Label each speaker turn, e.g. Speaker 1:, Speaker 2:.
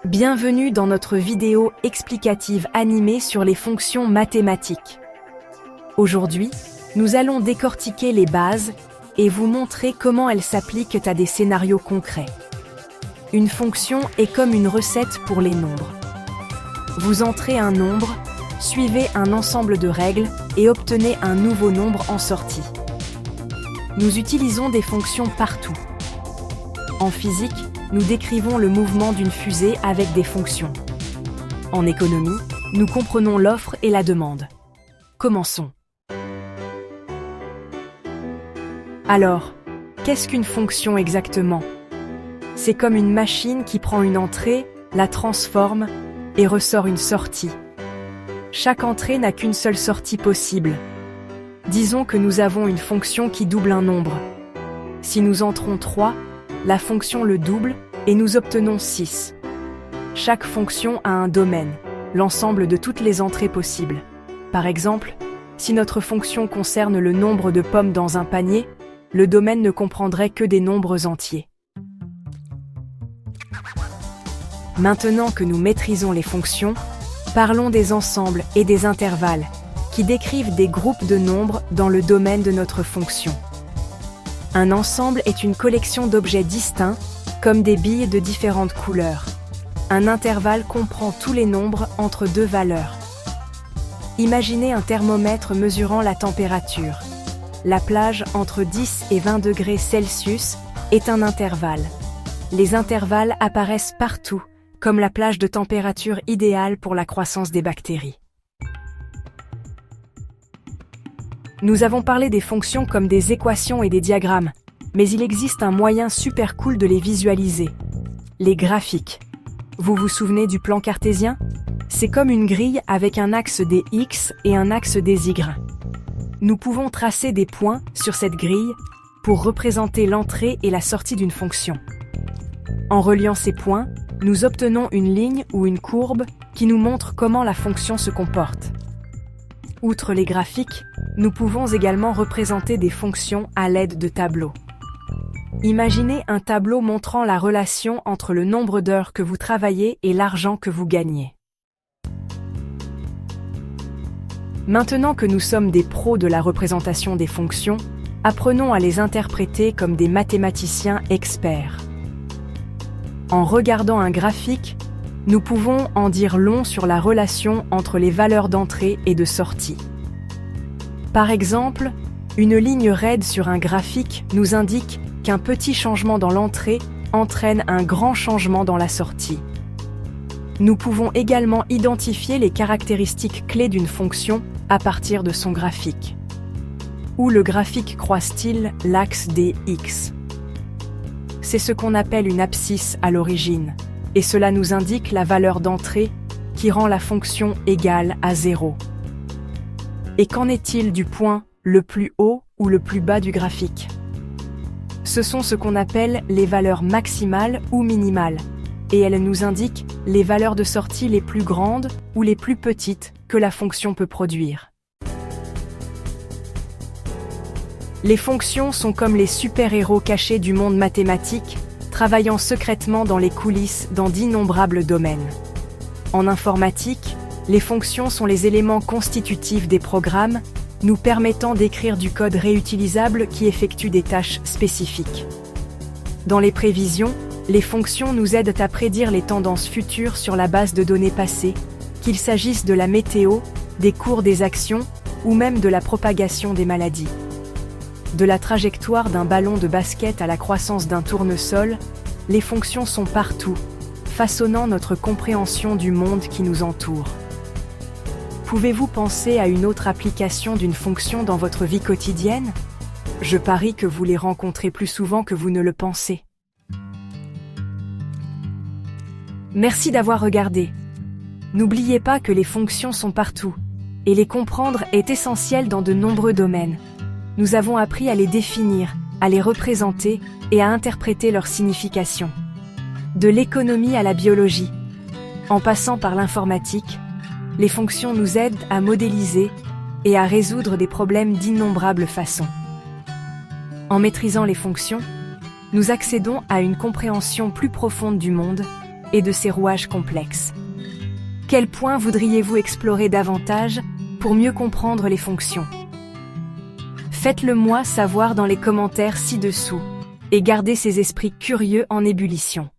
Speaker 1: Bienvenue dans notre vidéo explicative animée sur les fonctions mathématiques. Aujourd'hui, nous allons décortiquer les bases et vous montrer comment elles s'appliquent à des scénarios concrets. Une fonction est comme une recette pour les nombres. Vous entrez un nombre, suivez un ensemble de règles et obtenez un nouveau nombre en sortie. Nous utilisons des fonctions partout. En physique, nous décrivons le mouvement d'une fusée avec des fonctions. En économie, nous comprenons l'offre et la demande. Commençons. Alors, qu'est-ce qu'une fonction exactement? C'est comme une machine qui prend une entrée, la transforme et ressort une sortie. Chaque entrée n'a qu'une seule sortie possible. Disons que nous avons une fonction qui double un nombre. Si nous entrons 3, la fonction le double et nous obtenons 6. Chaque fonction a un domaine, l'ensemble de toutes les entrées possibles. Par exemple, si notre fonction concerne le nombre de pommes dans un panier, le domaine ne comprendrait que des nombres entiers. Maintenant que nous maîtrisons les fonctions, parlons des ensembles et des intervalles, qui décrivent des groupes de nombres dans le domaine de notre fonction. Un ensemble est une collection d'objets distincts, comme des billes de différentes couleurs. Un intervalle comprend tous les nombres entre deux valeurs. Imaginez un thermomètre mesurant la température. La plage entre 10 et 20 degrés Celsius est un intervalle. Les intervalles apparaissent partout, comme la plage de température idéale pour la croissance des bactéries. Nous avons parlé des fonctions comme des équations et des diagrammes, mais il existe un moyen super cool de les visualiser. Les graphiques. Vous vous souvenez du plan cartésien? C'est comme une grille avec un axe des X et un axe des Y. Nous pouvons tracer des points sur cette grille pour représenter l'entrée et la sortie d'une fonction. En reliant ces points, nous obtenons une ligne ou une courbe qui nous montre comment la fonction se comporte. Outre les graphiques, nous pouvons également représenter des fonctions à l'aide de tableaux. Imaginez un tableau montrant la relation entre le nombre d'heures que vous travaillez et l'argent que vous gagnez. Maintenant que nous sommes des pros de la représentation des fonctions, apprenons à les interpréter comme des mathématiciens experts. En regardant un graphique, nous pouvons en dire long sur la relation entre les valeurs d'entrée et de sortie. Par exemple, une ligne raide sur un graphique nous indique qu'un petit changement dans l'entrée entraîne un grand changement dans la sortie. Nous pouvons également identifier les caractéristiques clés d'une fonction à partir de son graphique. Où le graphique croise-t-il l'axe des X? C'est ce qu'on appelle une abscisse à l'origine, et cela nous indique la valeur d'entrée qui rend la fonction égale à 0. Et qu'en est-il du point le plus haut ou le plus bas du graphique? Ce sont ce qu'on appelle les valeurs maximales ou minimales, et elles nous indiquent les valeurs de sortie les plus grandes ou les plus petites que la fonction peut produire. Les fonctions sont comme les super-héros cachés du monde mathématique, travaillant secrètement dans les coulisses dans d'innombrables domaines. En informatique, les fonctions sont les éléments constitutifs des programmes, nous permettant d'écrire du code réutilisable qui effectue des tâches spécifiques. Dans les prévisions, les fonctions nous aident à prédire les tendances futures sur la base de données passées, qu'il s'agisse de la météo, des cours des actions ou même de la propagation des maladies. De la trajectoire d'un ballon de basket à la croissance d'un tournesol, les fonctions sont partout, façonnant notre compréhension du monde qui nous entoure. Pouvez-vous penser à une autre application d'une fonction dans votre vie quotidienne? Je parie que vous les rencontrez plus souvent que vous ne le pensez. Merci d'avoir regardé. N'oubliez pas que les fonctions sont partout, et les comprendre est essentiel dans de nombreux domaines. Nous avons appris à les définir, à les représenter et à interpréter leur signification. De l'économie à la biologie, en passant par l'informatique, les fonctions nous aident à modéliser et à résoudre des problèmes d'innombrables façons. En maîtrisant les fonctions, nous accédons à une compréhension plus profonde du monde et de ses rouages complexes. Quel point voudriez-vous explorer davantage pour mieux comprendre les fonctions? Faites-le moi savoir dans les commentaires ci-dessous et gardez ces esprits curieux en ébullition.